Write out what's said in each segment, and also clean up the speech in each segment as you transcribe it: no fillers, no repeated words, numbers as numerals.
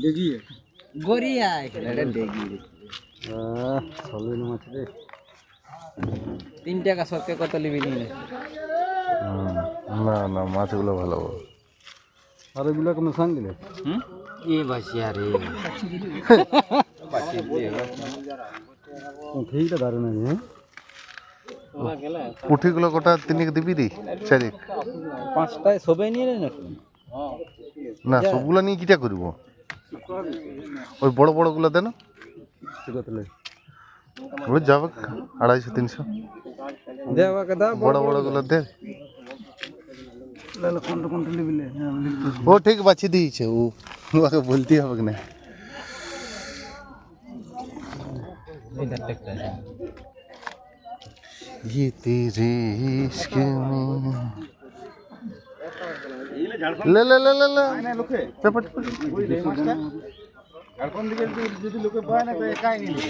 দেখিয়ে গড়িয়া এটা দেখি চলবে না মাছ রে 3 টাকা সরকে কত লিবি নিলে না না মাছগুলো ভালো আর এগুলো কোনো সাং দিলে এ বাসিয়া রে ঠিকটা দারুণ আছে হ্যাঁ পুঁঠিগুলো কটা তিনিকে দিবি দি চারি 5টায় সবাই নিয়ে রে নাকি না সবগুলো নিয়ে কিটা করব ওই বড় বড়গুলো দেন ওই যাবে 250-300 দেওয়া কথা বড় বড়গুলো দে কোনটা কোনটা লিবিলে ও ঠিক বাছি দিয়েছে ও ওকে বলতেই হবে না এটা একটা ये तेरे इश्क में ले ले ले ले ले चपट আর কোন দিকে যদি লোকে পায় না তো একাই নিলে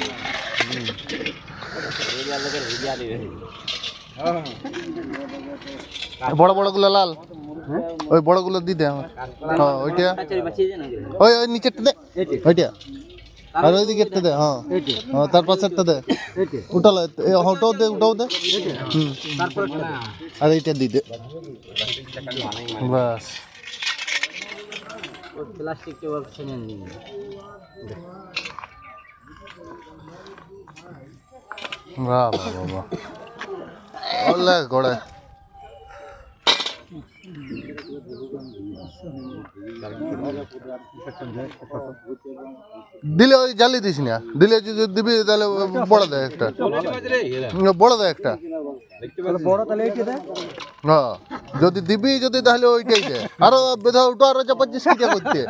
বড় বড়গুলো লাল ওই বড়গুলো দি দে আমার হ্যাঁ ওইটা ওই ওই নিচেরটা দে ওইটা আর ওই দিকেরটা দে হ্যাঁ হ্যাঁ তার পাশেরটা দে উঠালো ওটাও দে হুম আর এইটা দি দে বাস প্লাস্টিক কে বক্স নিয়ে নিবি বাহ বাহ বাহ ওলে গোড়ে দিলে ওই জ্বালি দিস না দিলে যদি দিবি তাহলে বড় দেয় একটা বড় দেয় একটা বড় তাহলে এইটা দে হ্যাঁ যদি দিবি যদি তাহলে ওইটাই দে আরো বেধা উঠো আরো 25 কেজি করতে